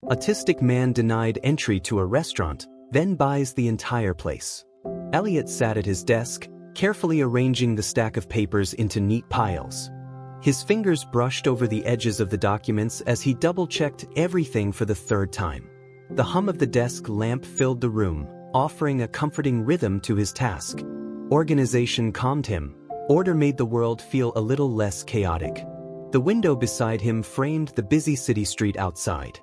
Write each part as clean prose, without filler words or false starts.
Autistic man denied entry to a restaurant, then buys the entire place. Elliot sat at his desk, carefully arranging the stack of papers into neat piles. His fingers brushed over the edges of the documents as he double-checked everything for the third time. The hum of the desk lamp filled the room, offering a comforting rhythm to his task. Organization calmed him. Order made the world feel a little less chaotic. The window beside him framed the busy city street outside.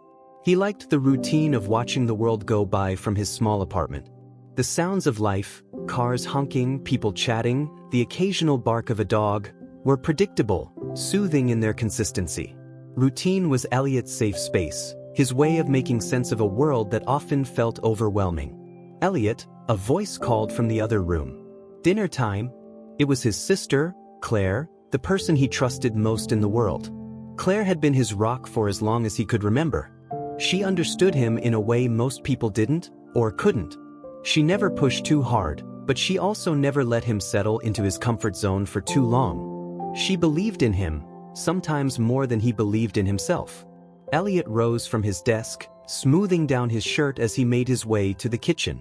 He liked the routine of watching the world go by from his small apartment. The sounds of life, cars honking, people chatting, the occasional bark of a dog, were predictable, soothing in their consistency. Routine was Elliot's safe space, his way of making sense of a world that often felt overwhelming. "Elliot," a voice called from the other room. "Dinner time." It was his sister, Claire, the person he trusted most in the world. Claire had been his rock for as long as he could remember. She understood him in a way most people didn't, or couldn't. She never pushed too hard, but she also never let him settle into his comfort zone for too long. She believed in him, sometimes more than he believed in himself. Elliot rose from his desk, smoothing down his shirt as he made his way to the kitchen.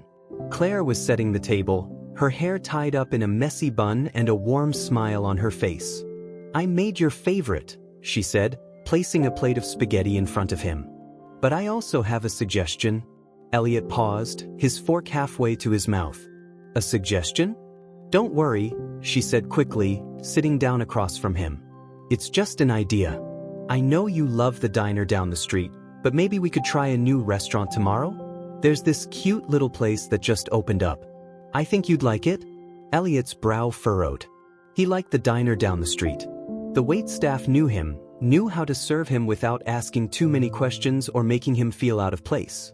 Claire was setting the table, her hair tied up in a messy bun and a warm smile on her face. "I made your favorite," she said, placing a plate of spaghetti in front of him. "But I also have a suggestion." Elliot paused, his fork halfway to his mouth. "A suggestion?" "Don't worry," she said quickly, sitting down across from him. "It's just an idea. I know you love the diner down the street, but maybe we could try a new restaurant tomorrow? There's this cute little place that just opened up. I think you'd like it." Elliot's brow furrowed. He liked the diner down the street. The waitstaff knew him, knew how to serve him without asking too many questions or making him feel out of place.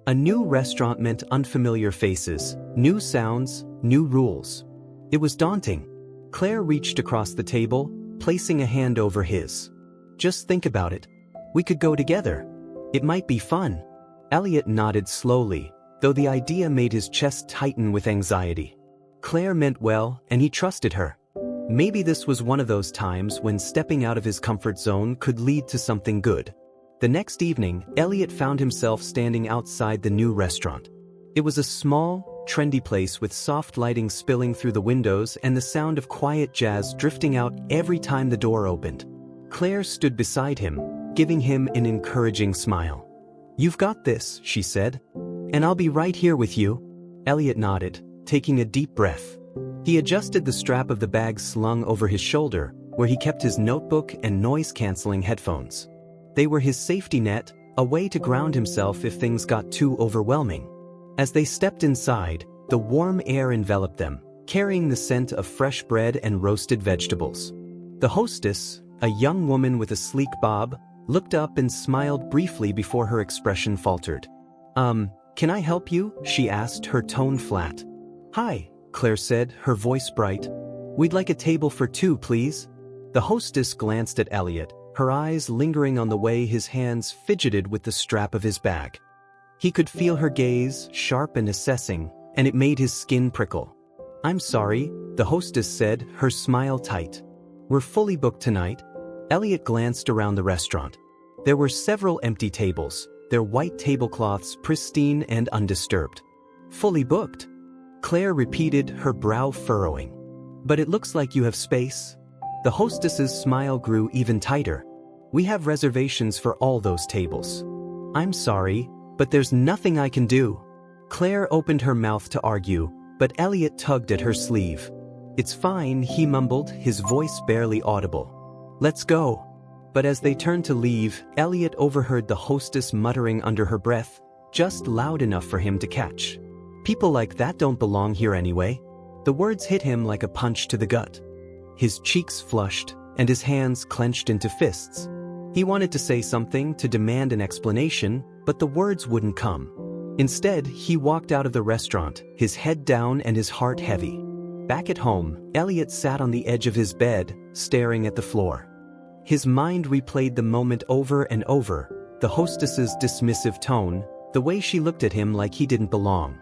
A new restaurant meant unfamiliar faces, new sounds, new rules. It was daunting. Claire reached across the table, placing a hand over his. "Just think about it. We could go together. It might be fun." Elliot nodded slowly, though the idea made his chest tighten with anxiety. Claire meant well, and he trusted her. Maybe this was one of those times when stepping out of his comfort zone could lead to something good. The next evening, Elliot found himself standing outside the new restaurant. It was a small, trendy place with soft lighting spilling through the windows and the sound of quiet jazz drifting out every time the door opened. Claire stood beside him, giving him an encouraging smile. "You've got this," she said. "And I'll be right here with you." Elliot nodded, taking a deep breath. He adjusted the strap of the bag slung over his shoulder, where he kept his notebook and noise-canceling headphones. They were his safety net, a way to ground himself if things got too overwhelming. As they stepped inside, the warm air enveloped them, carrying the scent of fresh bread and roasted vegetables. The hostess, a young woman with a sleek bob, looked up and smiled briefly before her expression faltered. Can I help you?" she asked, her tone flat. "Hi," Claire said, her voice bright. "We'd like a table for two, please." The hostess glanced at Elliot, her eyes lingering on the way his hands fidgeted with the strap of his bag. He could feel her gaze, sharp and assessing, and it made his skin prickle. "I'm sorry," the hostess said, her smile tight. "We're fully booked tonight." Elliot glanced around the restaurant. There were several empty tables, their white tablecloths pristine and undisturbed. "Fully booked?" Claire repeated, her brow furrowing. "But it looks like you have space." The hostess's smile grew even tighter. "We have reservations for all those tables." "I'm sorry, but there's nothing I can do." Claire opened her mouth to argue, but Elliot tugged at her sleeve. "It's fine," he mumbled, his voice barely audible. "Let's go." But as they turned to leave, Elliot overheard the hostess muttering under her breath, just loud enough for him to catch. "People like that don't belong here anyway." The words hit him like a punch to the gut. His cheeks flushed, and his hands clenched into fists. He wanted to say something, to demand an explanation, but the words wouldn't come. Instead, he walked out of the restaurant, his head down and his heart heavy. Back at home, Elliot sat on the edge of his bed, staring at the floor. His mind replayed the moment over and over, the hostess's dismissive tone, the way she looked at him like he didn't belong.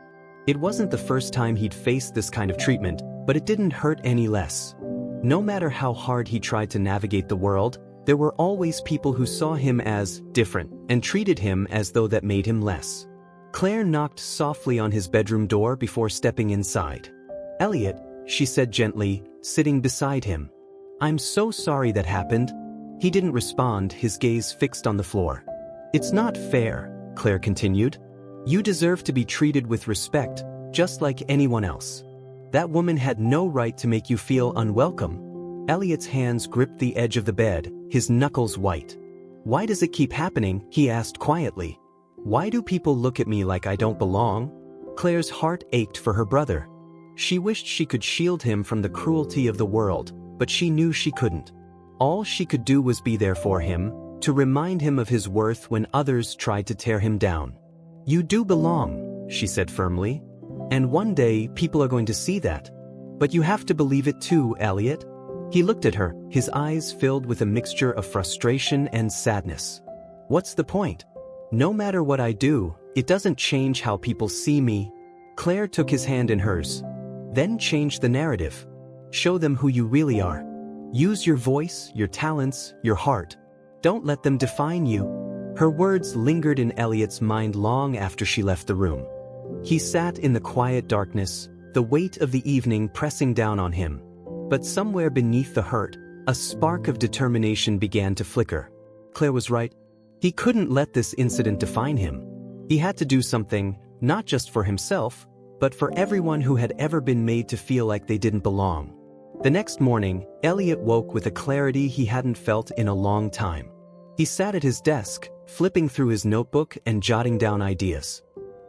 It wasn't the first time he'd faced this kind of treatment, but it didn't hurt any less. No matter how hard he tried to navigate the world, There were always people who saw him as different and treated him as though that made him less. Claire knocked softly on his bedroom door before stepping inside. "Elliot," she said gently, sitting beside him. "I'm so sorry that happened." He didn't respond, his gaze fixed on the floor. "It's not fair," Claire continued. "You deserve to be treated with respect, just like anyone else. That woman had no right to make you feel unwelcome." Elliot's hands gripped the edge of the bed, his knuckles white. "Why does it keep happening?" he asked quietly. "Why do people look at me like I don't belong?" Claire's heart ached for her brother. She wished she could shield him from the cruelty of the world, but she knew she couldn't. All she could do was be there for him, to remind him of his worth when others tried to tear him down. "You do belong," she said firmly. "And one day people are going to see that. But you have to believe it too, Elliot." He looked at her, his eyes filled with a mixture of frustration and sadness. "What's the point? No matter what I do, it doesn't change how people see me." Claire took his hand in hers. "Then change the narrative. Show them who you really are. Use your voice, your talents, your heart. Don't let them define you." Her words lingered in Elliot's mind long after she left the room. He sat in the quiet darkness, the weight of the evening pressing down on him. But somewhere beneath the hurt, a spark of determination began to flicker. Claire was right. He couldn't let this incident define him. He had to do something, not just for himself, but for everyone who had ever been made to feel like they didn't belong. The next morning, Elliot woke with a clarity he hadn't felt in a long time. He sat at his desk, flipping through his notebook and jotting down ideas.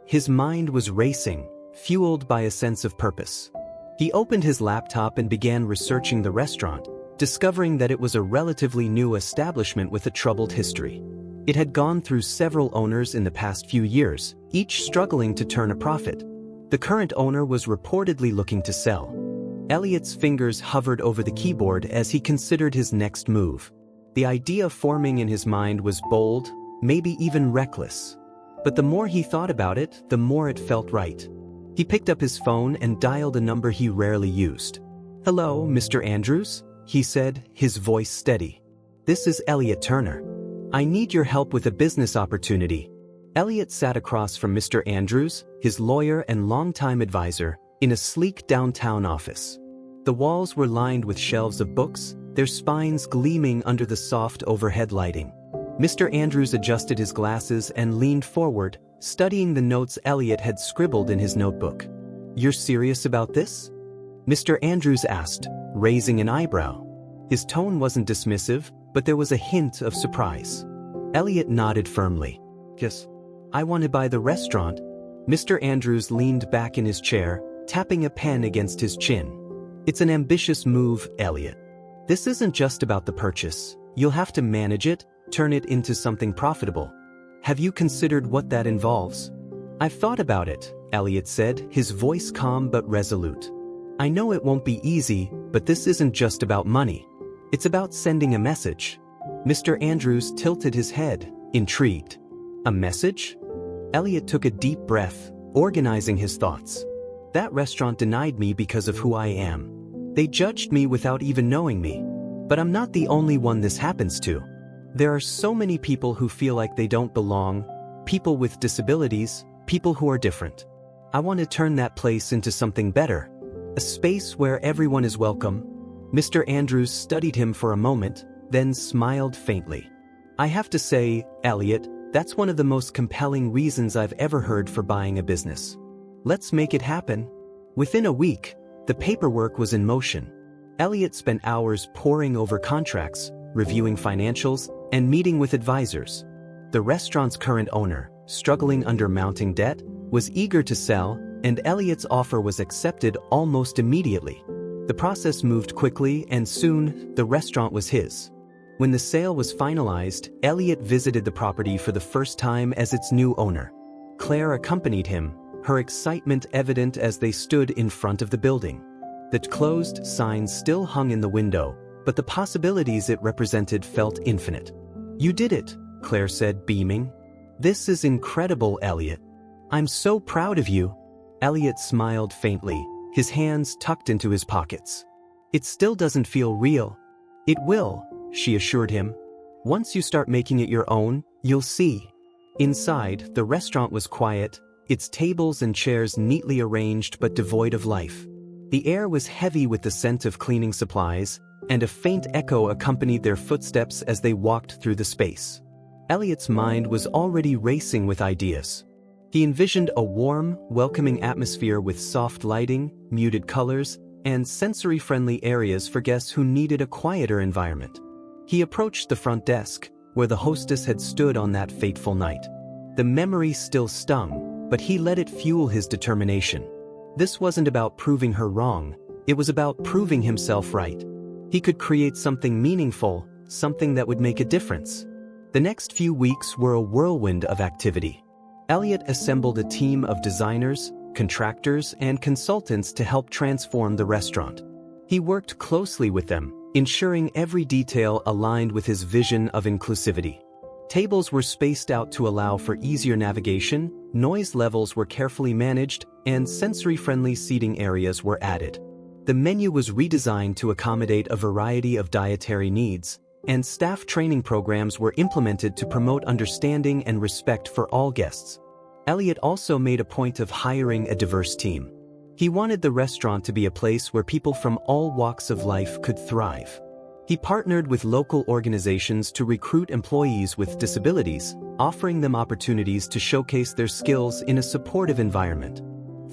His mind was racing, fueled by a sense of purpose. He opened his laptop and began researching the restaurant, discovering that it was a relatively new establishment with a troubled history. It had gone through several owners in the past few years, each struggling to turn a profit. The current owner was reportedly looking to sell. Elliot's fingers hovered over the keyboard as he considered his next move. The idea forming in his mind was bold, maybe even reckless. But the more he thought about it, the more it felt right. He picked up his phone and dialed a number he rarely used. "Hello, Mr. Andrews?" he said, his voice steady. "This is Elliot Turner. I need your help with a business opportunity." Elliot sat across from Mr. Andrews, his lawyer and longtime advisor, in a sleek downtown office. The walls were lined with shelves of books, their spines gleaming under the soft overhead lighting. Mr. Andrews adjusted his glasses and leaned forward, studying the notes Elliot had scribbled in his notebook. "You're serious about this?" Mr. Andrews asked, raising an eyebrow. His tone wasn't dismissive, but there was a hint of surprise. Elliot nodded firmly. "Yes, I want to buy the restaurant." Mr. Andrews leaned back in his chair, tapping a pen against his chin. "It's an ambitious move, Elliot. This isn't just about the purchase. You'll have to manage it, turn it into something profitable. Have you considered what that involves?" "I've thought about it," Elliot said, his voice calm but resolute. "I know it won't be easy, but this isn't just about money. It's about sending a message." Mr. Andrews tilted his head, intrigued. "A message?" Elliot took a deep breath, organizing his thoughts. "That restaurant denied me because of who I am. They judged me without even knowing me. But I'm not the only one this happens to. There are so many people who feel like they don't belong, people with disabilities, people who are different. I want to turn that place into something better, a space where everyone is welcome." Mr. Andrews studied him for a moment, then smiled faintly. "I have to say, Elliot, that's one of the most compelling reasons I've ever heard for buying a business. Let's make it happen." Within a week, the paperwork was in motion. Elliot spent hours poring over contracts, reviewing financials, and meeting with advisors. The restaurant's current owner, struggling under mounting debt, was eager to sell, and Elliot's offer was accepted almost immediately. The process moved quickly, and soon, the restaurant was his. When the sale was finalized, Elliot visited the property for the first time as its new owner. Claire accompanied him, her excitement evident as they stood in front of the building. The closed sign still hung in the window, but the possibilities it represented felt infinite. "You did it," Claire said, beaming. "This is incredible, Elliot. I'm so proud of you." Elliot smiled faintly, his hands tucked into his pockets. "It still doesn't feel real." "It will," she assured him, Once you start making it your own, you'll see. Inside, the restaurant was quiet, its tables and chairs neatly arranged but devoid of life. The air was heavy with the scent of cleaning supplies, and a faint echo accompanied their footsteps as they walked through the space. Elliot's mind was already racing with ideas. He envisioned a warm, welcoming atmosphere with soft lighting, muted colors, and sensory-friendly areas for guests who needed a quieter environment. He approached the front desk, where the hostess had stood on that fateful night. The memory still stung, but he let it fuel his determination. This wasn't about proving her wrong, it was about proving himself right. He could create something meaningful, something that would make a difference. The next few weeks were a whirlwind of activity. Elliot assembled a team of designers, contractors, and consultants to help transform the restaurant. He worked closely with them, ensuring every detail aligned with his vision of inclusivity. Tables were spaced out to allow for easier navigation, noise levels were carefully managed, and sensory-friendly seating areas were added. The menu was redesigned to accommodate a variety of dietary needs, and staff training programs were implemented to promote understanding and respect for all guests. Elliot also made a point of hiring a diverse team. He wanted the restaurant to be a place where people from all walks of life could thrive. He partnered with local organizations to recruit employees with disabilities, offering them opportunities to showcase their skills in a supportive environment.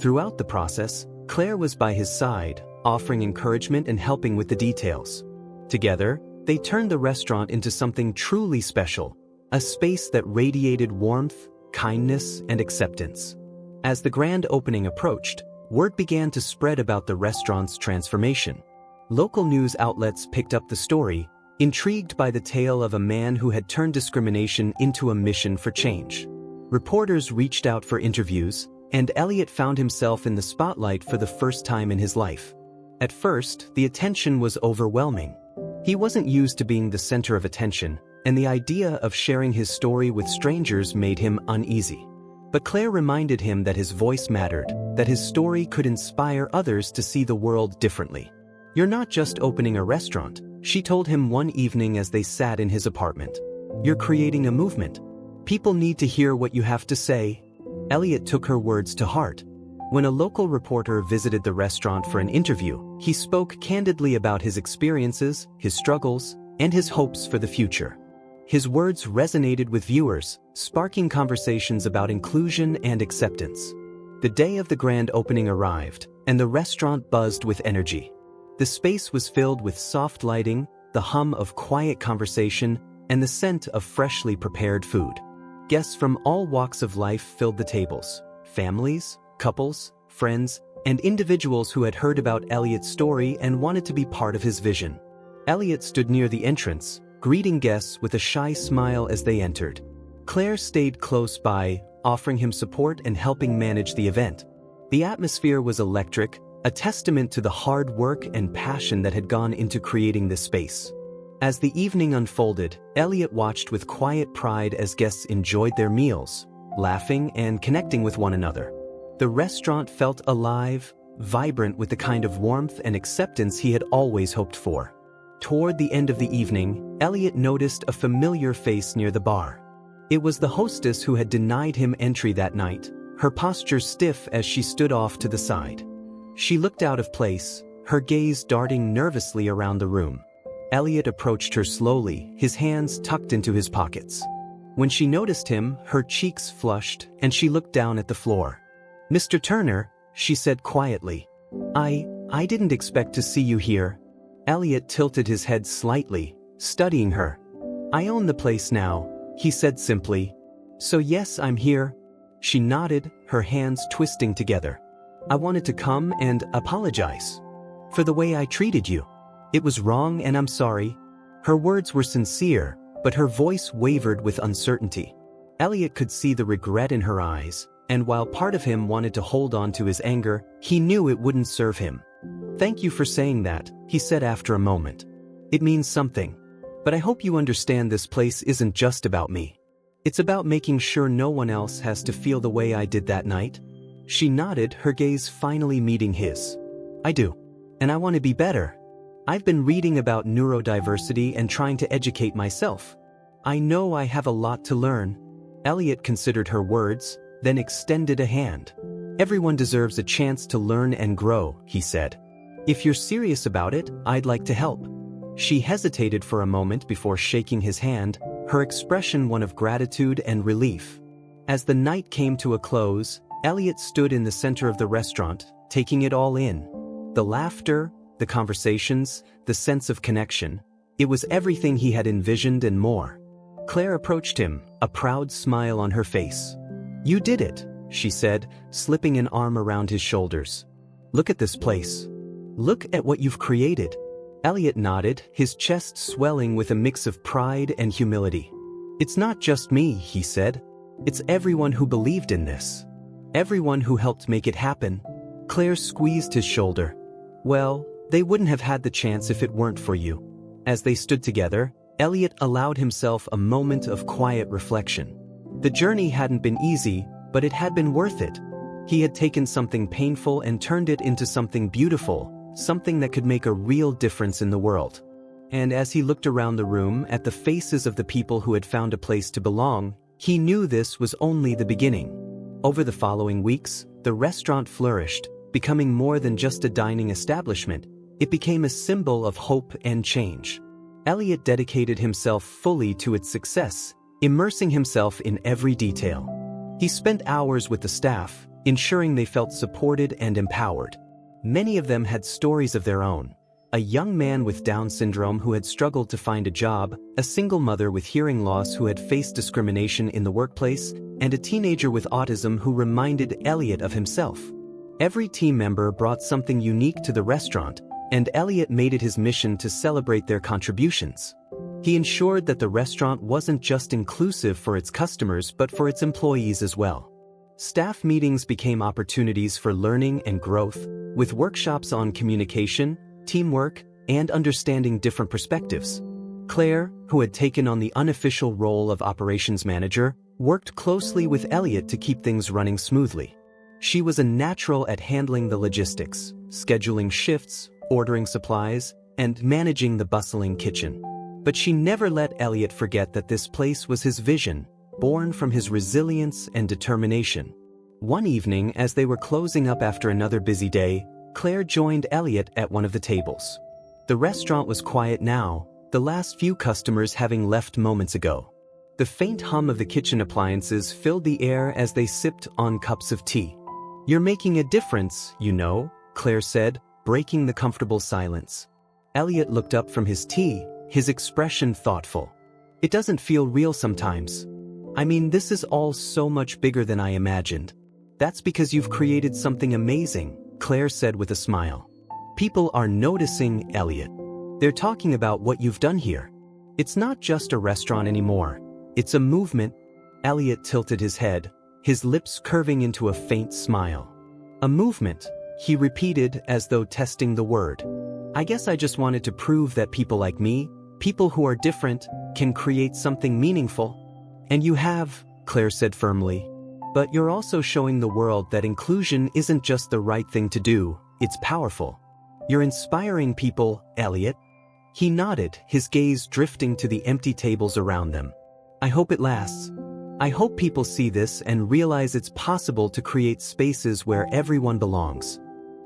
Throughout the process, Claire was by his side, offering encouragement and helping with the details. Together, they turned the restaurant into something truly special, a space that radiated warmth, kindness, and acceptance. As the grand opening approached, word began to spread about the restaurant's transformation. Local news outlets picked up the story, intrigued by the tale of a man who had turned discrimination into a mission for change. Reporters reached out for interviews, and Elliot found himself in the spotlight for the first time in his life. At first, the attention was overwhelming. He wasn't used to being the center of attention, and the idea of sharing his story with strangers made him uneasy. But Claire reminded him that his voice mattered, that his story could inspire others to see the world differently. "You're not just opening a restaurant," she told him one evening as they sat in his apartment. "You're creating a movement. People need to hear what you have to say." Elliot took her words to heart. When a local reporter visited the restaurant for an interview, he spoke candidly about his experiences, his struggles, and his hopes for the future. His words resonated with viewers, sparking conversations about inclusion and acceptance. The day of the grand opening arrived, and the restaurant buzzed with energy. The space was filled with soft lighting, the hum of quiet conversation, and the scent of freshly prepared food. Guests from all walks of life filled the tables: families, couples, friends, and individuals who had heard about Elliot's story and wanted to be part of his vision. Elliot stood near the entrance, greeting guests with a shy smile as they entered. Claire stayed close by, offering him support and helping manage the event. The atmosphere was electric, a testament to the hard work and passion that had gone into creating this space. As the evening unfolded, Elliot watched with quiet pride as guests enjoyed their meals, laughing and connecting with one another. The restaurant felt alive, vibrant with the kind of warmth and acceptance he had always hoped for. Toward the end of the evening, Elliot noticed a familiar face near the bar. It was the hostess who had denied him entry that night, her posture stiff as she stood off to the side. She looked out of place, her gaze darting nervously around the room. Elliot approached her slowly, his hands tucked into his pockets. When she noticed him, her cheeks flushed, and she looked down at the floor. "Mr. Turner," she said quietly. I didn't expect to see you here." Elliot tilted his head slightly, studying her. "I own the place now," he said simply. "So yes, I'm here." She nodded, her hands twisting together. "I wanted to come and apologize for the way I treated you. It was wrong and I'm sorry." Her words were sincere, but her voice wavered with uncertainty. Elliot could see the regret in her eyes, and while part of him wanted to hold on to his anger, he knew it wouldn't serve him. "Thank you for saying that," he said after a moment. "It means something. But I hope you understand this place isn't just about me. It's about making sure no one else has to feel the way I did that night." She nodded, her gaze finally meeting his. "I do. And I want to be better. I've been reading about neurodiversity and trying to educate myself. I know I have a lot to learn. Elliot considered her words, then extended a hand. Everyone deserves a chance to learn and grow, he said. If you're serious about it, I'd like to help. She hesitated for a moment before shaking his hand, her expression one of gratitude and relief. As the night came to a close, Elliot stood in the center of the restaurant, taking it all in. The laughter, the conversations, the sense of connection. It was everything he had envisioned and more. Claire approached him, a proud smile on her face. You did it, she said, slipping an arm around his shoulders. Look at this place. Look at what you've created. Elliot nodded, his chest swelling with a mix of pride and humility. It's not just me, he said. It's everyone who believed in this. Everyone who helped make it happen. Claire squeezed his shoulder. Well, they wouldn't have had the chance if it weren't for you. As they stood together, Elliot allowed himself a moment of quiet reflection. The journey hadn't been easy, but it had been worth it. He had taken something painful and turned it into something beautiful, something that could make a real difference in the world. And as he looked around the room at the faces of the people who had found a place to belong, he knew this was only the beginning. Over the following weeks, the restaurant flourished, becoming more than just a dining establishment. It became a symbol of hope and change. Elliot dedicated himself fully to its success, immersing himself in every detail. He spent hours with the staff, ensuring they felt supported and empowered. Many of them had stories of their own. A young man with Down syndrome who had struggled to find a job, a single mother with hearing loss who had faced discrimination in the workplace, and a teenager with autism who reminded Elliot of himself. Every team member brought something unique to the restaurant, and Elliot made it his mission to celebrate their contributions. He ensured that the restaurant wasn't just inclusive for its customers but for its employees as well. Staff meetings became opportunities for learning and growth, with workshops on communication, teamwork, and understanding different perspectives. Claire, who had taken on the unofficial role of operations manager, worked closely with Elliot to keep things running smoothly. She was a natural at handling the logistics, scheduling shifts, ordering supplies, and managing the bustling kitchen. But she never let Elliot forget that this place was his vision, born from his resilience and determination. One evening, as they were closing up after another busy day, Claire joined Elliot at one of the tables. The restaurant was quiet now, the last few customers having left moments ago. The faint hum of the kitchen appliances filled the air as they sipped on cups of tea. You're making a difference, you know, Claire said, breaking the comfortable silence. Elliot looked up from his tea, his expression thoughtful. It doesn't feel real sometimes. I mean, this is all so much bigger than I imagined. That's because you've created something amazing, Claire said with a smile. People are noticing, Elliot. They're talking about what you've done here. It's not just a restaurant anymore. It's a movement. Elliot tilted his head, his lips curving into a faint smile. A movement, he repeated as though testing the word. I guess I just wanted to prove that people like me, people who are different, can create something meaningful. And you have, Claire said firmly. But you're also showing the world that inclusion isn't just the right thing to do, it's powerful. You're inspiring people, Elliot. He nodded, his gaze drifting to the empty tables around them. I hope it lasts. I hope people see this and realize it's possible to create spaces where everyone belongs.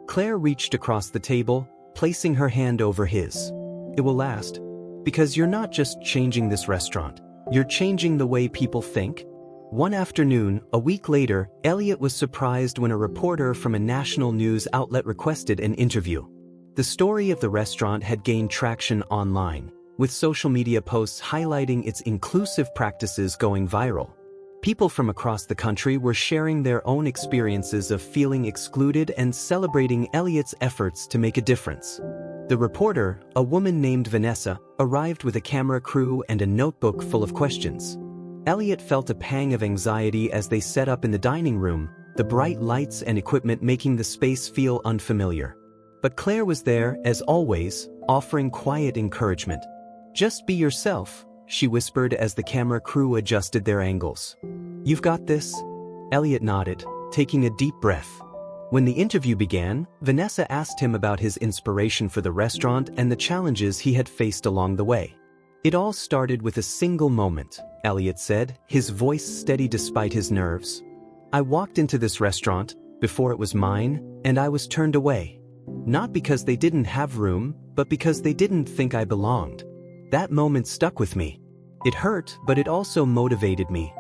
Claire reached across the table, placing her hand over his. It will last. Because you're not just changing this restaurant. You're changing the way people think. One afternoon, a week later, Elliot was surprised when a reporter from a national news outlet requested an interview. The story of the restaurant had gained traction online, with social media posts highlighting its inclusive practices going viral. People from across the country were sharing their own experiences of feeling excluded and celebrating Elliot's efforts to make a difference. The reporter, a woman named Vanessa, arrived with a camera crew and a notebook full of questions. Elliot felt a pang of anxiety as they set up in the dining room, the bright lights and equipment making the space feel unfamiliar. But Claire was there, as always, offering quiet encouragement. Just be yourself, she whispered as the camera crew adjusted their angles. You've got this? Elliot nodded, taking a deep breath. When the interview began, Vanessa asked him about his inspiration for the restaurant and the challenges he had faced along the way. It all started with a single moment, Elliot said, his voice steady despite his nerves. I walked into this restaurant, before it was mine, and I was turned away. Not because they didn't have room, but because they didn't think I belonged. That moment stuck with me. It hurt, but it also motivated me.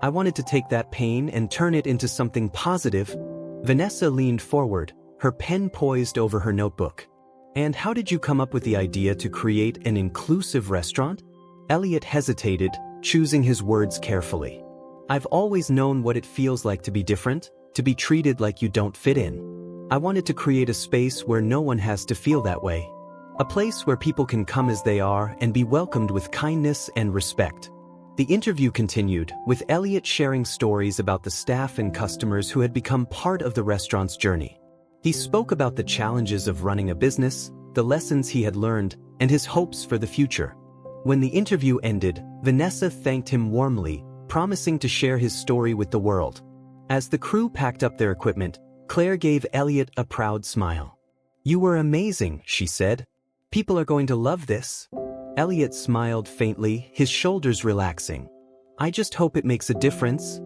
I wanted to take that pain and turn it into something positive. Vanessa leaned forward, her pen poised over her notebook. And how did you come up with the idea to create an inclusive restaurant? Elliot hesitated, choosing his words carefully. I've always known what it feels like to be different, to be treated like you don't fit in. I wanted to create a space where no one has to feel that way. A place where people can come as they are and be welcomed with kindness and respect. The interview continued, with Elliot sharing stories about the staff and customers who had become part of the restaurant's journey. He spoke about the challenges of running a business, the lessons he had learned, and his hopes for the future. When the interview ended, Vanessa thanked him warmly, promising to share his story with the world. As the crew packed up their equipment, Claire gave Elliot a proud smile. "You were amazing," she said. "People are going to love this." Elliot smiled faintly, his shoulders relaxing. "I just hope it makes a difference."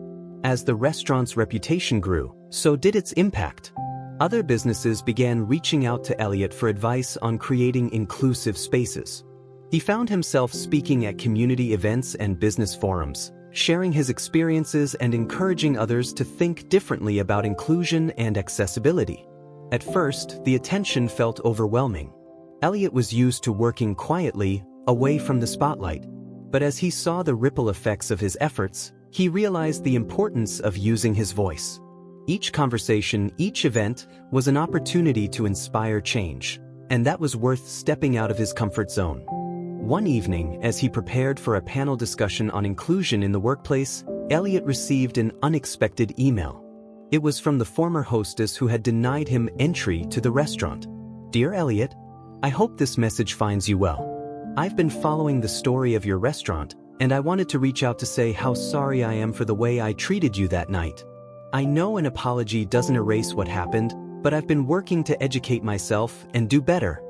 As the restaurant's reputation grew, so did its impact. Other businesses began reaching out to Elliot for advice on creating inclusive spaces. He found himself speaking at community events and business forums, sharing his experiences and encouraging others to think differently about inclusion and accessibility. At first, the attention felt overwhelming. Elliot was used to working quietly, away from the spotlight. But as he saw the ripple effects of his efforts, he realized the importance of using his voice. Each conversation, each event, was an opportunity to inspire change, and that was worth stepping out of his comfort zone. One evening, as he prepared for a panel discussion on inclusion in the workplace, Elliot received an unexpected email. It was from the former hostess who had denied him entry to the restaurant. "Dear Elliot, I hope this message finds you well. I've been following the story of your restaurant, and I wanted to reach out to say how sorry I am for the way I treated you that night. I know an apology doesn't erase what happened, but I've been working to educate myself and do better.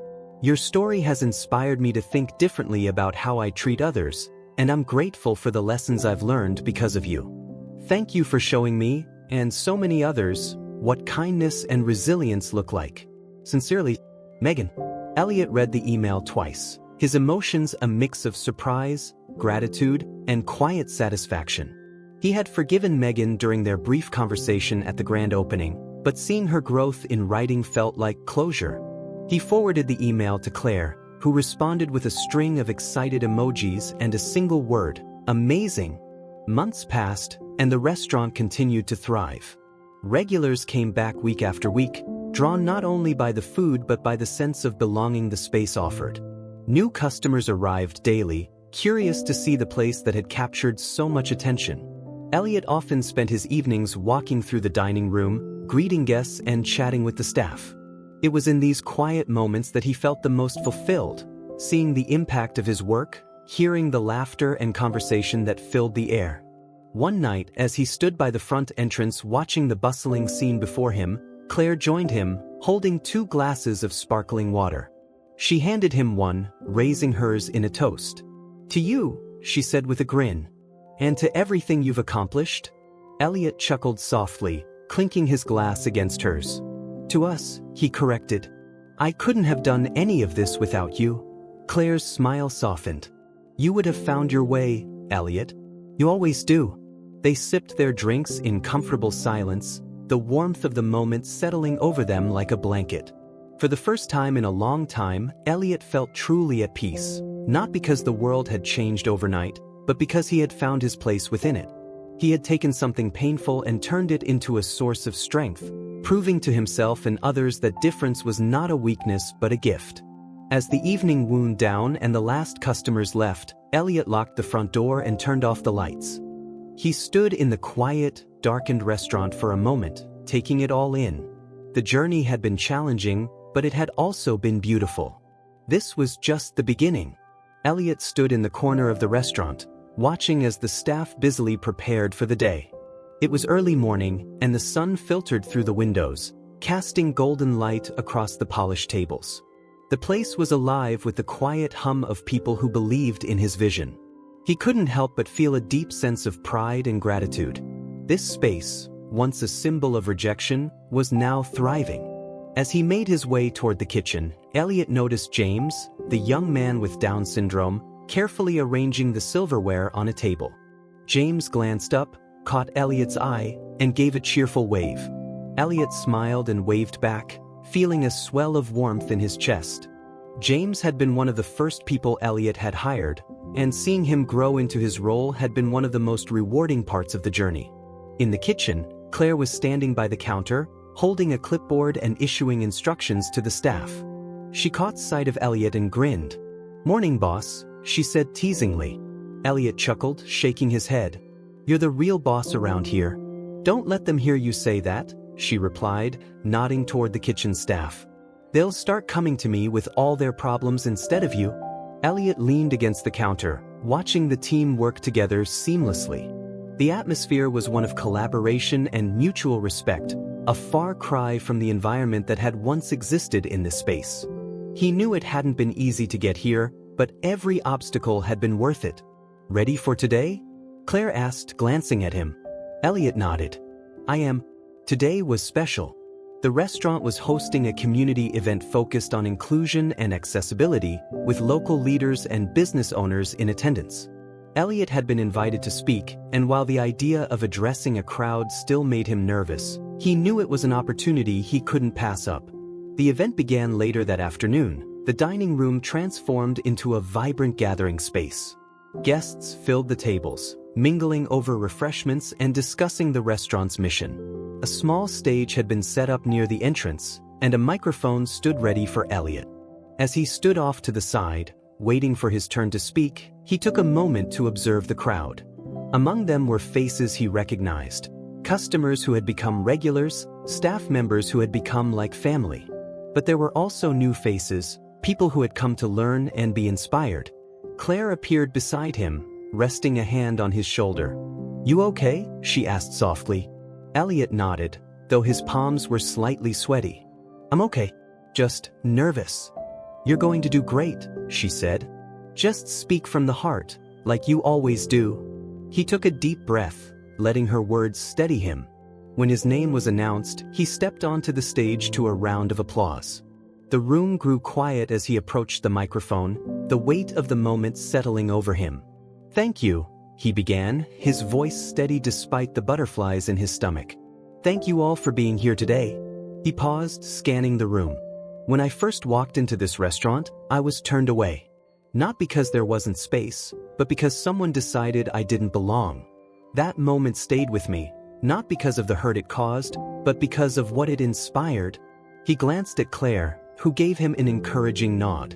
Your story has inspired me to think differently about how I treat others, and I'm grateful for the lessons I've learned because of you. Thank you for showing me, and so many others, what kindness and resilience look like. Sincerely, Megan." Elliot read the email twice, his emotions a mix of surprise, gratitude, and quiet satisfaction. He had forgiven Megan during their brief conversation at the grand opening, but seeing her growth in writing felt like closure. He forwarded the email to Claire, who responded with a string of excited emojis and a single word, "Amazing." Months passed, and the restaurant continued to thrive. Regulars came back week after week, drawn not only by the food but by the sense of belonging the space offered. New customers arrived daily, curious to see the place that had captured so much attention. Elliot often spent his evenings walking through the dining room, greeting guests and chatting with the staff. It was in these quiet moments that he felt the most fulfilled, seeing the impact of his work, hearing the laughter and conversation that filled the air. One night, as he stood by the front entrance watching the bustling scene before him, Claire joined him, holding 2 glasses of sparkling water. She handed him one, raising hers in a toast. "To you," she said with a grin. "And to everything you've accomplished?" Elliot chuckled softly, clinking his glass against hers. "To us," he corrected. "I couldn't have done any of this without you." Claire's smile softened. "You would have found your way, Elliot. You always do." They sipped their drinks in comfortable silence, the warmth of the moment settling over them like a blanket. For the first time in a long time, Elliot felt truly at peace, not because the world had changed overnight, but because he had found his place within it. He had taken something painful and turned it into a source of strength, proving to himself and others that difference was not a weakness but a gift. As the evening wound down and the last customers left, Elliot locked the front door and turned off the lights. He stood in the quiet, darkened restaurant for a moment, taking it all in. The journey had been challenging, but it had also been beautiful. This was just the beginning. Elliot stood in the corner of the restaurant, watching as the staff busily prepared for the day. It was early morning, and the sun filtered through the windows, casting golden light across the polished tables. The place was alive with the quiet hum of people who believed in his vision. He couldn't help but feel a deep sense of pride and gratitude. This space, once a symbol of rejection, was now thriving. As he made his way toward the kitchen, Elliot noticed James, the young man with Down syndrome, carefully arranging the silverware on a table. James glanced up, caught Elliot's eye, and gave a cheerful wave. Elliot smiled and waved back, feeling a swell of warmth in his chest. James had been one of the first people Elliot had hired, and seeing him grow into his role had been one of the most rewarding parts of the journey. In the kitchen, Claire was standing by the counter, holding a clipboard and issuing instructions to the staff. She caught sight of Elliot and grinned. "Morning, boss," she said teasingly. Elliot chuckled, shaking his head. "You're the real boss around here." "Don't let them hear you say that," she replied, nodding toward the kitchen staff. "They'll start coming to me with all their problems instead of you." Elliot leaned against the counter, watching the team work together seamlessly. The atmosphere was one of collaboration and mutual respect, a far cry from the environment that had once existed in this space. He knew it hadn't been easy to get here, but every obstacle had been worth it. "Ready for today?" Claire asked, glancing at him. Elliot nodded. "I am." Today was special. The restaurant was hosting a community event focused on inclusion and accessibility, with local leaders and business owners in attendance. Elliot had been invited to speak, and while the idea of addressing a crowd still made him nervous, he knew it was an opportunity he couldn't pass up. The event began later that afternoon. The dining room transformed into a vibrant gathering space. Guests filled the tables, mingling over refreshments and discussing the restaurant's mission. A small stage had been set up near the entrance, and a microphone stood ready for Elliot. As he stood off to the side, waiting for his turn to speak, he took a moment to observe the crowd. Among them were faces he recognized, customers who had become regulars, staff members who had become like family. But there were also new faces, people who had come to learn and be inspired. Claire appeared beside him, resting a hand on his shoulder. "You okay?" she asked softly. Elliot nodded, though his palms were slightly sweaty. "I'm okay. Just nervous." "You're going to do great," she said. "Just speak from the heart, like you always do." He took a deep breath, letting her words steady him. When his name was announced, he stepped onto the stage to a round of applause. The room grew quiet as he approached the microphone, the weight of the moment settling over him. "Thank you," he began, his voice steady despite the butterflies in his stomach. "Thank you all for being here today." He paused, scanning the room. "When I first walked into this restaurant, I was turned away. Not because there wasn't space, but because someone decided I didn't belong. That moment stayed with me, not because of the hurt it caused, but because of what it inspired." He glanced at Claire, who gave him an encouraging nod.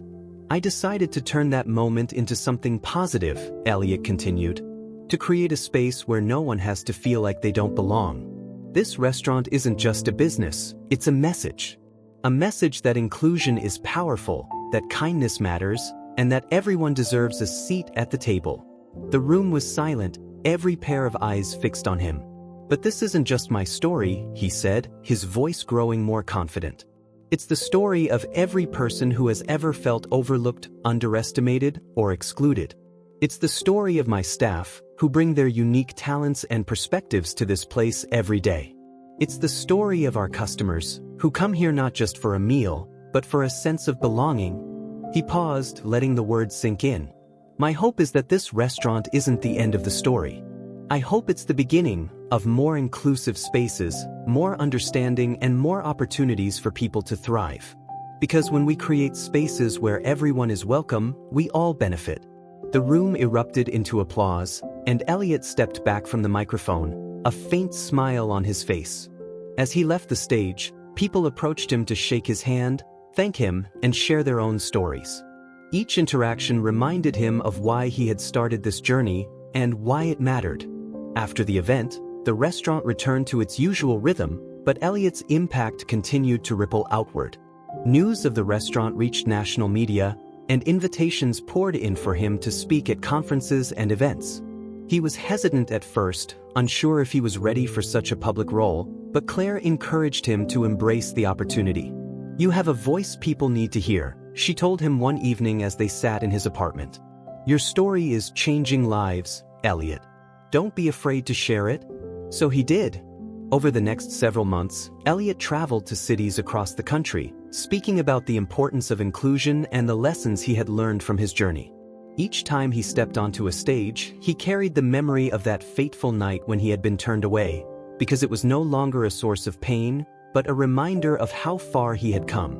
"I decided to turn that moment into something positive," Elliot continued. "To create a space where no one has to feel like they don't belong. This restaurant isn't just a business, it's a message. A message that inclusion is powerful, that kindness matters, and that everyone deserves a seat at the table." The room was silent, every pair of eyes fixed on him. "But this isn't just my story," he said, his voice growing more confident. "It's the story of every person who has ever felt overlooked, underestimated, or excluded. It's the story of my staff, who bring their unique talents and perspectives to this place every day. It's the story of our customers, who come here not just for a meal, but for a sense of belonging." He paused, letting the words sink in. "My hope is that this restaurant isn't the end of the story. I hope it's the beginning of more inclusive spaces, more understanding, and more opportunities for people to thrive. Because when we create spaces where everyone is welcome, we all benefit." The room erupted into applause, and Elliot stepped back from the microphone, a faint smile on his face. As he left the stage, people approached him to shake his hand, thank him, and share their own stories. Each interaction reminded him of why he had started this journey and why it mattered. After the event, the restaurant returned to its usual rhythm, but Elliot's impact continued to ripple outward. News of the restaurant reached national media, and invitations poured in for him to speak at conferences and events. He was hesitant at first, unsure if he was ready for such a public role, but Claire encouraged him to embrace the opportunity. "You have a voice people need to hear," she told him one evening as they sat in his apartment. "Your story is changing lives, Elliot. Don't be afraid to share it." So he did. Over the next several months, Elliot traveled to cities across the country, speaking about the importance of inclusion and the lessons he had learned from his journey. Each time he stepped onto a stage, he carried the memory of that fateful night when he had been turned away, because it was no longer a source of pain, but a reminder of how far he had come.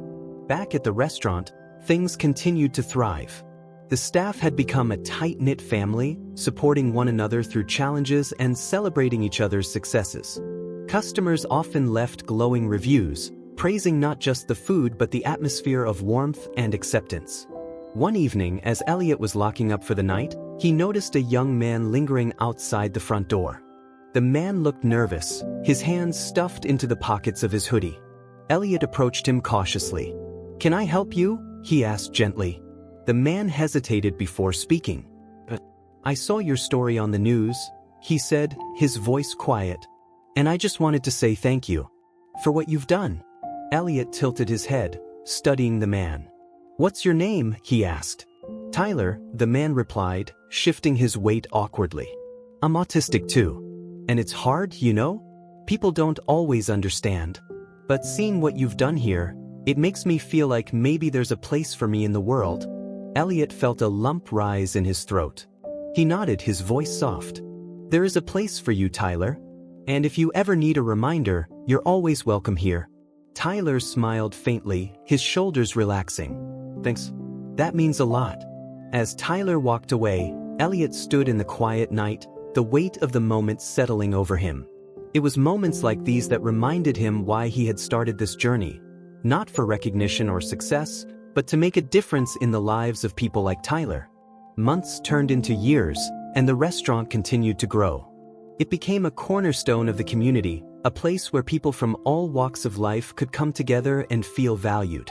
Back at the restaurant, things continued to thrive. The staff had become a tight-knit family, supporting one another through challenges and celebrating each other's successes. Customers often left glowing reviews, praising not just the food but the atmosphere of warmth and acceptance. One evening, as Elliot was locking up for the night, he noticed a young man lingering outside the front door. The man looked nervous, his hands stuffed into the pockets of his hoodie. Elliot approached him cautiously. "Can I help you?" he asked gently. The man hesitated before speaking. "I saw your story on the news," he said, his voice quiet. "And I just wanted to say thank you for what you've done." Elliot tilted his head, studying the man. "What's your name?" he asked. "Tyler," the man replied, shifting his weight awkwardly. "I'm autistic too. And it's hard, you know? People don't always understand. But seeing what you've done here, it makes me feel like maybe there's a place for me in the world." Elliot felt a lump rise in his throat. He nodded, his voice soft. "There is a place for you, Tyler. And if you ever need a reminder, you're always welcome here." Tyler smiled faintly, his shoulders relaxing. "Thanks. That means a lot." As Tyler walked away, Elliot stood in the quiet night, the weight of the moment settling over him. It was moments like these that reminded him why he had started this journey. Not for recognition or success, but to make a difference in the lives of people like Tyler. Months turned into years, and the restaurant continued to grow. It became a cornerstone of the community, a place where people from all walks of life could come together and feel valued.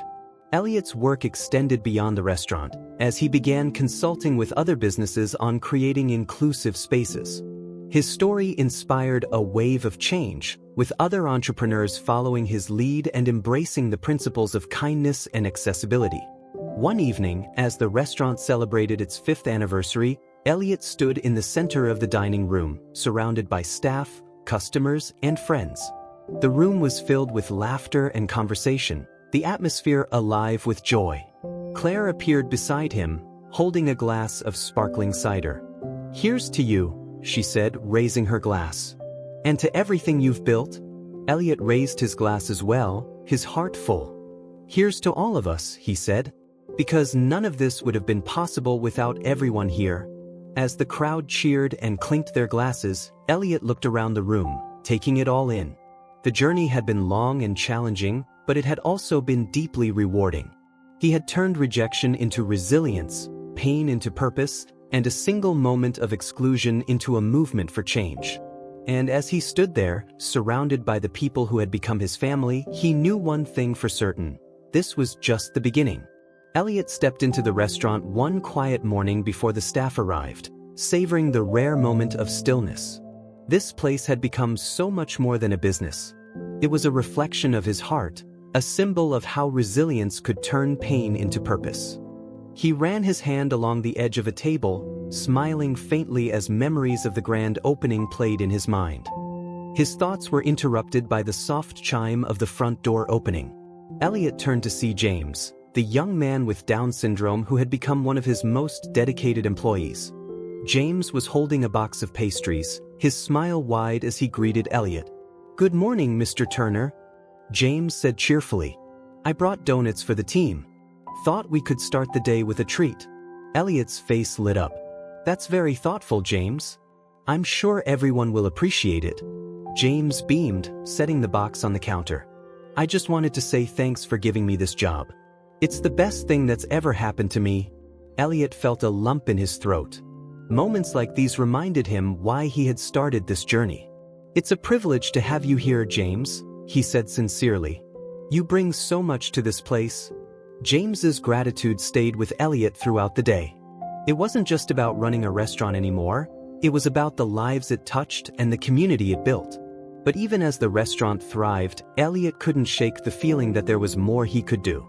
Elliot's work extended beyond the restaurant, as he began consulting with other businesses on creating inclusive spaces. His story inspired a wave of change, with other entrepreneurs following his lead and embracing the principles of kindness and accessibility. One evening, as the restaurant celebrated its 5th anniversary, Elliot stood in the center of the dining room, surrounded by staff, customers, and friends. The room was filled with laughter and conversation, the atmosphere alive with joy. Claire appeared beside him, holding a glass of sparkling cider. "Here's to you," she said, raising her glass. "And to everything you've built." Elliot raised his glass as well, his heart full. "Here's to all of us," he said. "Because none of this would have been possible without everyone here." As the crowd cheered and clinked their glasses, Elliot looked around the room, taking it all in. The journey had been long and challenging, but it had also been deeply rewarding. He had turned rejection into resilience, pain into purpose, and a single moment of exclusion into a movement for change. And as he stood there, surrounded by the people who had become his family, he knew one thing for certain: this was just the beginning. Elliot stepped into the restaurant one quiet morning before the staff arrived, savoring the rare moment of stillness. This place had become so much more than a business. It was a reflection of his heart, a symbol of how resilience could turn pain into purpose. He ran his hand along the edge of a table, smiling faintly as memories of the grand opening played in his mind. His thoughts were interrupted by the soft chime of the front door opening. Elliot turned to see James, the young man with Down syndrome who had become one of his most dedicated employees. James was holding a box of pastries, his smile wide as he greeted Elliot. "Good morning, Mr. Turner," James said cheerfully. "I brought donuts for the team. Thought we could start the day with a treat." Elliot's face lit up. "That's very thoughtful, James. I'm sure everyone will appreciate it." James beamed, setting the box on the counter. "I just wanted to say thanks for giving me this job. It's the best thing that's ever happened to me." Elliot felt a lump in his throat. Moments like these reminded him why he had started this journey. "It's a privilege to have you here, James," he said sincerely. "You bring so much to this place." James's gratitude stayed with Elliot throughout the day. It wasn't just about running a restaurant anymore, it was about the lives it touched and the community it built. But even as the restaurant thrived, Elliot couldn't shake the feeling that there was more he could do.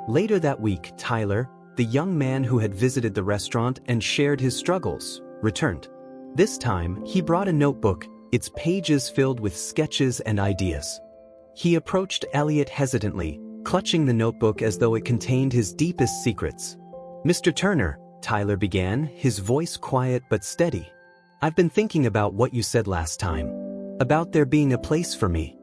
Later that week, Tyler, the young man who had visited the restaurant and shared his struggles, returned. This time, he brought a notebook, its pages filled with sketches and ideas. He approached Elliot hesitantly, clutching the notebook as though it contained his deepest secrets. "Mr. Turner," Tyler began, his voice quiet but steady. "I've been thinking about what you said last time. About there being a place for me.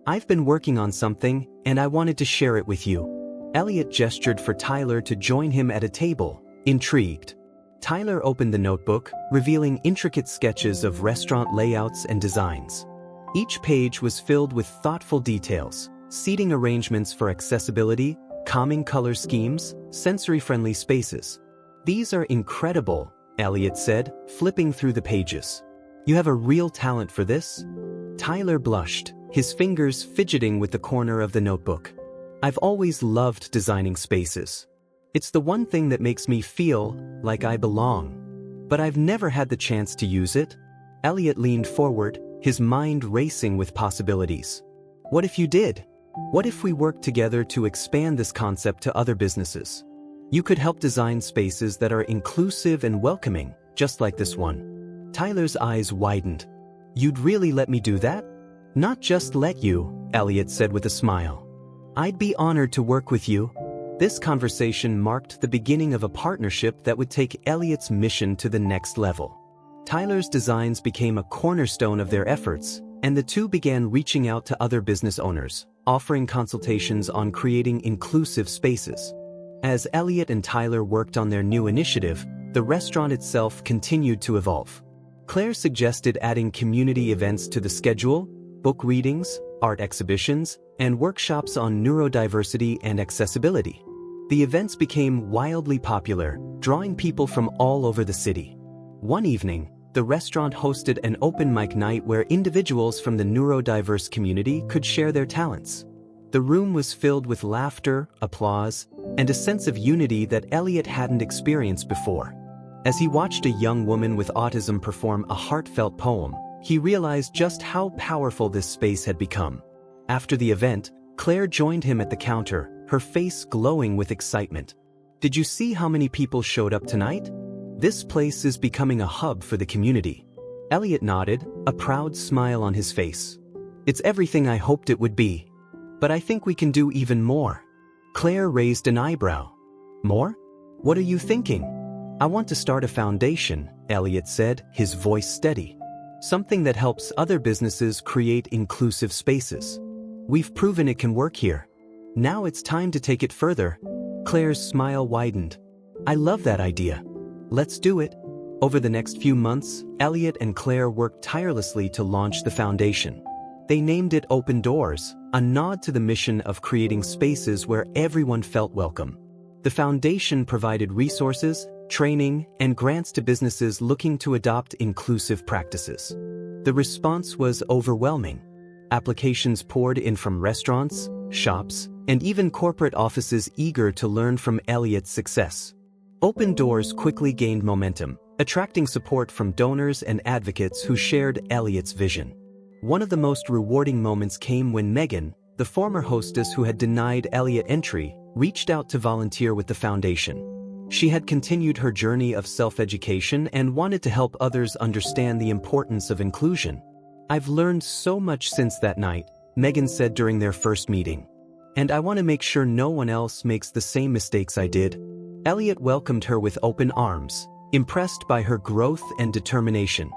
I've been working on something, and I wanted to share it with you." Elliot gestured for Tyler to join him at a table, intrigued. Tyler opened the notebook, revealing intricate sketches of restaurant layouts and designs. Each page was filled with thoughtful details, seating arrangements for accessibility, calming color schemes, sensory-friendly spaces. "These are incredible," Elliot said, flipping through the pages. "You have a real talent for this?" Tyler blushed, his fingers fidgeting with the corner of the notebook. "I've always loved designing spaces. It's the one thing that makes me feel like I belong. But I've never had the chance to use it." Elliot leaned forward, his mind racing with possibilities. "What if you did? What if we worked together to expand this concept to other businesses? You could help design spaces that are inclusive and welcoming, just like this one." Tyler's eyes widened. "You'd really let me do that?" "Not just let you," Elliot said with a smile. "I'd be honored to work with you." This conversation marked the beginning of a partnership that would take Elliot's mission to the next level. Tyler's designs became a cornerstone of their efforts, and the two began reaching out to other business owners, offering consultations on creating inclusive spaces. As Elliot and Tyler worked on their new initiative, the restaurant itself continued to evolve. Claire suggested adding community events to the schedule, book readings, art exhibitions, and workshops on neurodiversity and accessibility. The events became wildly popular, drawing people from all over the city. One evening, the restaurant hosted an open mic night where individuals from the neurodiverse community could share their talents. The room was filled with laughter, applause, and a sense of unity that Elliot hadn't experienced before. As he watched a young woman with autism perform a heartfelt poem, he realized just how powerful this space had become. After the event, Claire joined him at the counter, her face glowing with excitement. "Did you see how many people showed up tonight? This place is becoming a hub for the community." Elliot nodded, a proud smile on his face. "It's everything I hoped it would be. But I think we can do even more." Claire raised an eyebrow. "More? What are you thinking?" "I want to start a foundation," Elliot said, his voice steady. "Something that helps other businesses create inclusive spaces. We've proven it can work here. Now it's time to take it further." Claire's smile widened. "I love that idea. Let's do it." Over the next few months, Elliot and Claire worked tirelessly to launch the foundation. They named it Open Doors, a nod to the mission of creating spaces where everyone felt welcome. The foundation provided resources, training, and grants to businesses looking to adopt inclusive practices. The response was overwhelming. Applications poured in from restaurants, shops, and even corporate offices eager to learn from Elliot's success. Open Doors quickly gained momentum, attracting support from donors and advocates who shared Elliot's vision. One of the most rewarding moments came when Megan, the former hostess who had denied Elliot entry, reached out to volunteer with the foundation. She had continued her journey of self-education and wanted to help others understand the importance of inclusion. "I've learned so much since that night," Megan said during their first meeting. "And I want to make sure no one else makes the same mistakes I did." Elliot welcomed her with open arms, impressed by her growth and determination.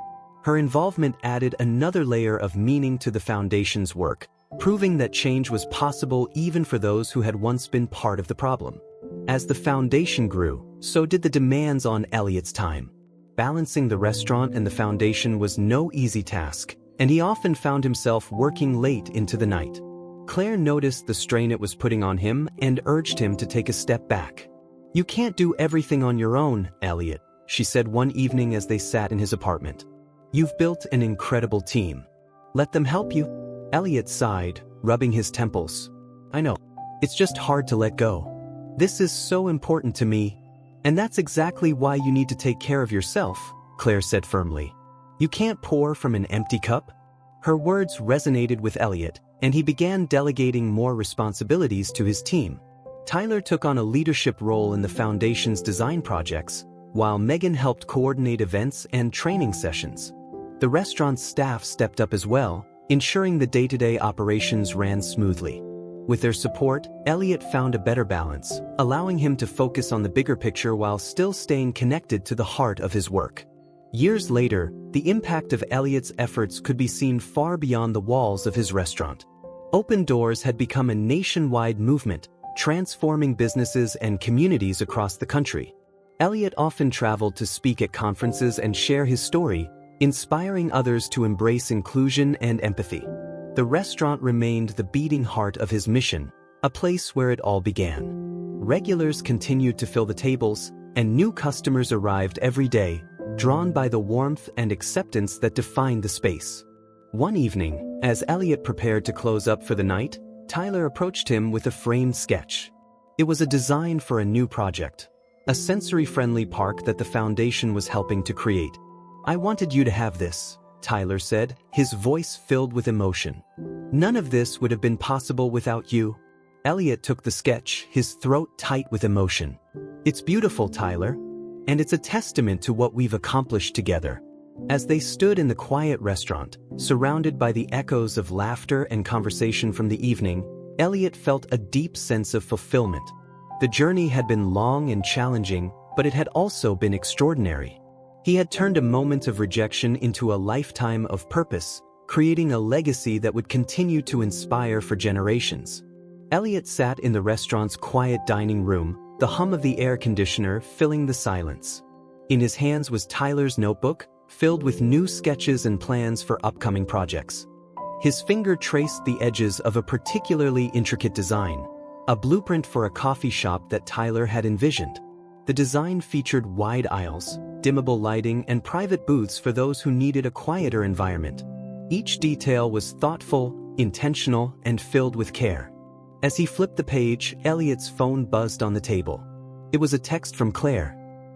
Her involvement added another layer of meaning to the foundation's work, proving that change was possible even for those who had once been part of the problem. As the foundation grew, so did the demands on Elliot's time. Balancing the restaurant and the foundation was no easy task, and he often found himself working late into the night. Claire noticed the strain it was putting on him and urged him to take a step back. "You can't do everything on your own, Elliot," she said one evening as they sat in his apartment. "You've built an incredible team. Let them help you." Elliot sighed, rubbing his temples. "I know. It's just hard to let go. This is so important to me. And that's exactly why you need to take care of yourself," Claire said firmly. "You can't pour from an empty cup." Her words resonated with Elliot, and he began delegating more responsibilities to his team. Tyler took on a leadership role in the foundation's design projects, while Megan helped coordinate events and training sessions. The restaurant's staff stepped up as well, ensuring the day-to-day operations ran smoothly. With their support, Elliot found a better balance, allowing him to focus on the bigger picture while still staying connected to the heart of his work. Years later, the impact of Elliot's efforts could be seen far beyond the walls of his restaurant. Open Doors had become a nationwide movement, transforming businesses and communities across the country. Elliot often traveled to speak at conferences and share his story, inspiring others to embrace inclusion and empathy. The restaurant remained the beating heart of his mission, a place where it all began. Regulars continued to fill the tables, and new customers arrived every day, drawn by the warmth and acceptance that defined the space. One evening, as Elliot prepared to close up for the night, Tyler approached him with a framed sketch. It was a design for a new project, a sensory-friendly park that the foundation was helping to create. "I wanted you to have this," Tyler said, his voice filled with emotion. "None of this would have been possible without you." Elliot took the sketch, his throat tight with emotion. "It's beautiful, Tyler, and it's a testament to what we've accomplished together." As they stood in the quiet restaurant, surrounded by the echoes of laughter and conversation from the evening, Elliot felt a deep sense of fulfillment. The journey had been long and challenging, but it had also been extraordinary. He had turned a moment of rejection into a lifetime of purpose, creating a legacy that would continue to inspire for generations. Elliot sat in the restaurant's quiet dining room, the hum of the air conditioner filling the silence. In his hands was Tyler's notebook, filled with new sketches and plans for upcoming projects. His finger traced the edges of a particularly intricate design, a blueprint for a coffee shop that Tyler had envisioned. The design featured wide aisles, dimmable lighting, and private booths for those who needed a quieter environment. Each detail was thoughtful, intentional, and filled with care. As he flipped the page, Elliot's phone buzzed on the table. It was a text from Claire.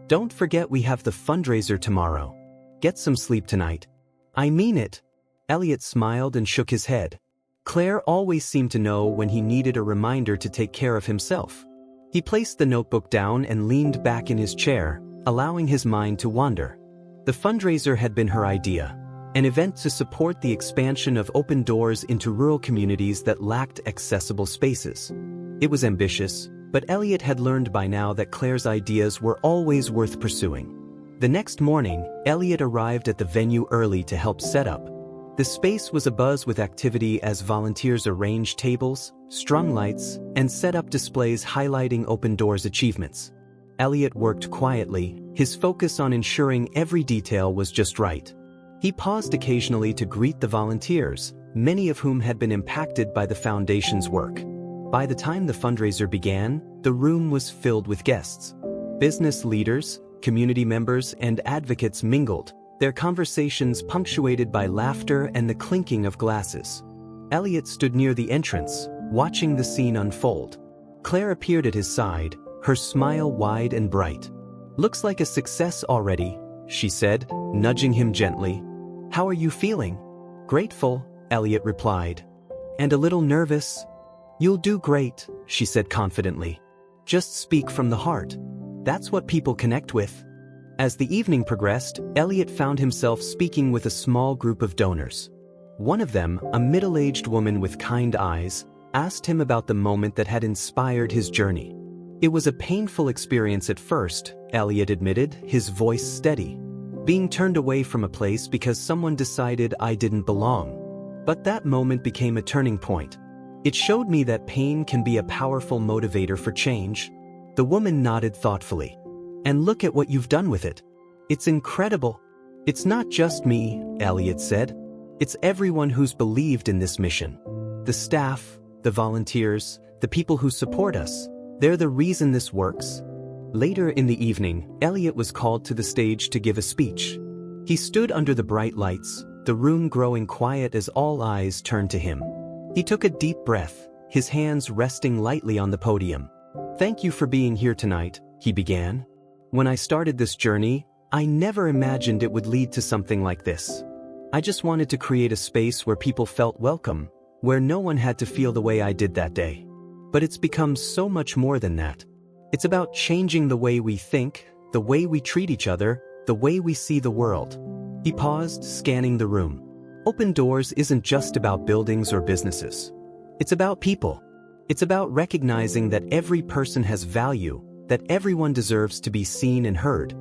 "Don't forget we have the fundraiser tomorrow. Get some sleep tonight." "I mean it." Elliot smiled and shook his head. Claire always seemed to know when he needed a reminder to take care of himself. He placed the notebook down and leaned back in his chair, allowing his mind to wander. The fundraiser had been her idea, an event to support the expansion of Open Doors into rural communities that lacked accessible spaces. It was ambitious, but Elliot had learned by now that Claire's ideas were always worth pursuing. The next morning, Elliot arrived at the venue early to help set up. The space was abuzz with activity as volunteers arranged tables, strung lights, and set up displays highlighting Open Doors' achievements. Elliot worked quietly, his focus on ensuring every detail was just right. He paused occasionally to greet the volunteers, many of whom had been impacted by the foundation's work. By the time the fundraiser began, the room was filled with guests. Business leaders, community members, and advocates mingled, their conversations punctuated by laughter and the clinking of glasses. Elliot stood near the entrance, watching the scene unfold. Claire appeared at his side, her smile wide and bright. "Looks like a success already," she said, nudging him gently. "How are you feeling?" "Grateful," Elliot replied. "And a little nervous?" "You'll do great," she said confidently. "Just speak from the heart. That's what people connect with." As the evening progressed, Elliot found himself speaking with a small group of donors. One of them, a middle-aged woman with kind eyes, asked him about the moment that had inspired his journey. "It was a painful experience at first," Elliot admitted, his voice steady. "Being turned away from a place because someone decided I didn't belong. But that moment became a turning point. It showed me that pain can be a powerful motivator for change." The woman nodded thoughtfully. "And look at what you've done with it. It's incredible." "It's not just me," Elliot said. "It's everyone who's believed in this mission. The staff, the volunteers, the people who support us. They're the reason this works." Later in the evening, Elliot was called to the stage to give a speech. He stood under the bright lights, the room growing quiet as all eyes turned to him. He took a deep breath, his hands resting lightly on the podium. "Thank you for being here tonight," he began. "When I started this journey, I never imagined it would lead to something like this. I just wanted to create a space where people felt welcome, where no one had to feel the way I did that day. But it's become so much more than that. It's about changing the way we think, the way we treat each other, the way we see the world. He paused, scanning the room. Open Doors isn't just about buildings or businesses. It's about people. It's about recognizing that every person has value, that everyone deserves to be seen and heard.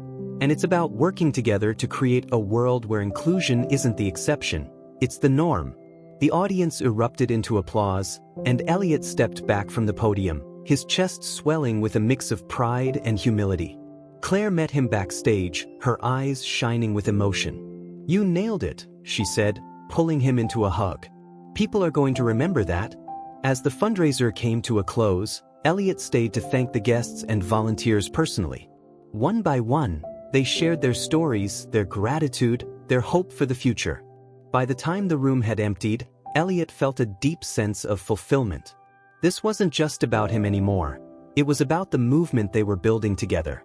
And it's about working together to create a world where inclusion isn't the exception, it's the norm. The audience erupted into applause, and Elliot stepped back from the podium, his chest swelling with a mix of pride and humility. Claire met him backstage, her eyes shining with emotion. "You nailed it," she said, pulling him into a hug. "People are going to remember that." As the fundraiser came to a close, Elliot stayed to thank the guests and volunteers personally. One by one, they shared their stories, their gratitude, their hope for the future. By the time the room had emptied, Elliot felt a deep sense of fulfillment. This wasn't just about him anymore. It was about the movement they were building together.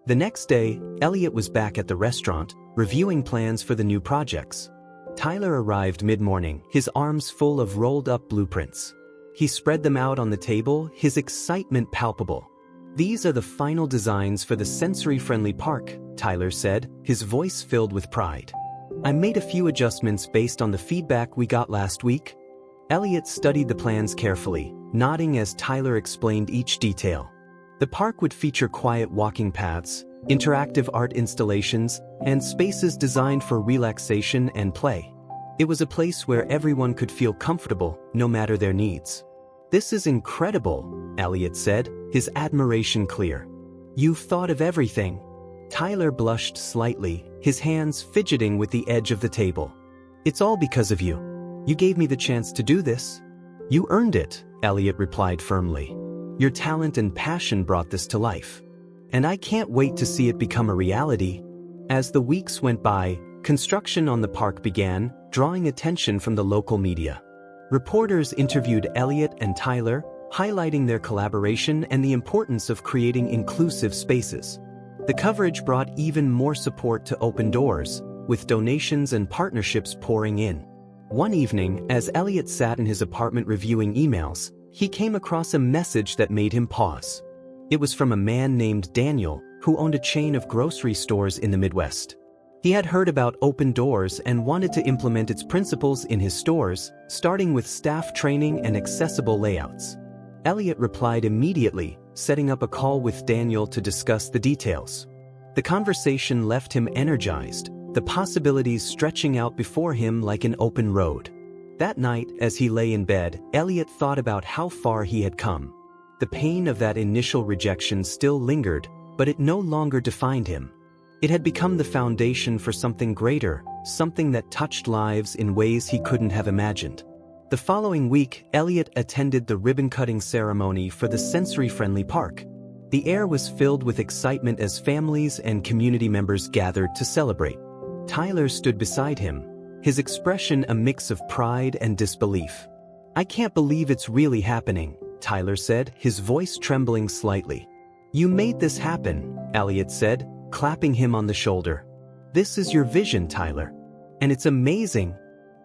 The next day, Elliot was back at the restaurant, reviewing plans for the new projects. Tyler arrived mid-morning, his arms full of rolled-up blueprints. He spread them out on the table, his excitement palpable. "These are the final designs for the sensory-friendly park," Tyler said, his voice filled with pride. "I made a few adjustments based on the feedback we got last week." Elliot studied the plans carefully, nodding as Tyler explained each detail. The park would feature quiet walking paths, interactive art installations, and spaces designed for relaxation and play. It was a place where everyone could feel comfortable, no matter their needs. "This is incredible," Elliot said, his admiration clear. "You've thought of everything." Tyler blushed slightly, his hands fidgeting with the edge of the table. "It's all because of you. You gave me the chance to do this." "You earned it," Elliot replied firmly. "Your talent and passion brought this to life. And I can't wait to see it become a reality." As the weeks went by, construction on the park began, drawing attention from the local media. Reporters interviewed Elliot and Tyler, highlighting their collaboration and the importance of creating inclusive spaces. The coverage brought even more support to Open Doors, with donations and partnerships pouring in. One evening, as Elliot sat in his apartment reviewing emails, he came across a message that made him pause. It was from a man named Daniel, who owned a chain of grocery stores in the Midwest. He had heard about Open Doors and wanted to implement its principles in his stores, starting with staff training and accessible layouts. Elliot replied immediately, setting up a call with Daniel to discuss the details. The conversation left him energized, the possibilities stretching out before him like an open road. That night, as he lay in bed, Elliot thought about how far he had come. The pain of that initial rejection still lingered, but it no longer defined him. It had become the foundation for something greater, something that touched lives in ways he couldn't have imagined. The following week, Elliot attended the ribbon-cutting ceremony for the sensory-friendly park. The air was filled with excitement as families and community members gathered to celebrate. Tyler stood beside him, his expression a mix of pride and disbelief. "I can't believe it's really happening," Tyler said, his voice trembling slightly. "You made this happen," Elliot said, clapping him on the shoulder. "This is your vision, Tyler. And it's amazing."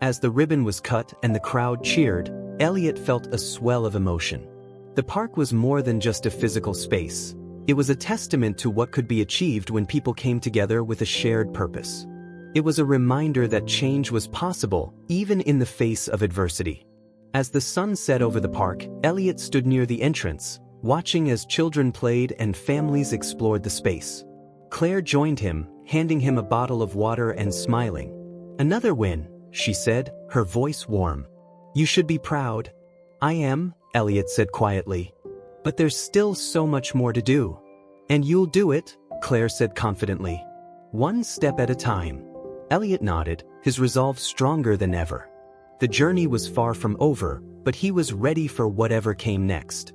As the ribbon was cut and the crowd cheered, Elliot felt a swell of emotion. The park was more than just a physical space. It was a testament to what could be achieved when people came together with a shared purpose. It was a reminder that change was possible, even in the face of adversity. As the sun set over the park, Elliot stood near the entrance, watching as children played and families explored the space. Claire joined him, handing him a bottle of water and smiling. "Another win," she said, her voice warm. "You should be proud." "I am," Elliot said quietly. "But there's still so much more to do." "And you'll do it," Claire said confidently. "One step at a time." Elliot nodded, his resolve stronger than ever. The journey was far from over, but he was ready for whatever came next.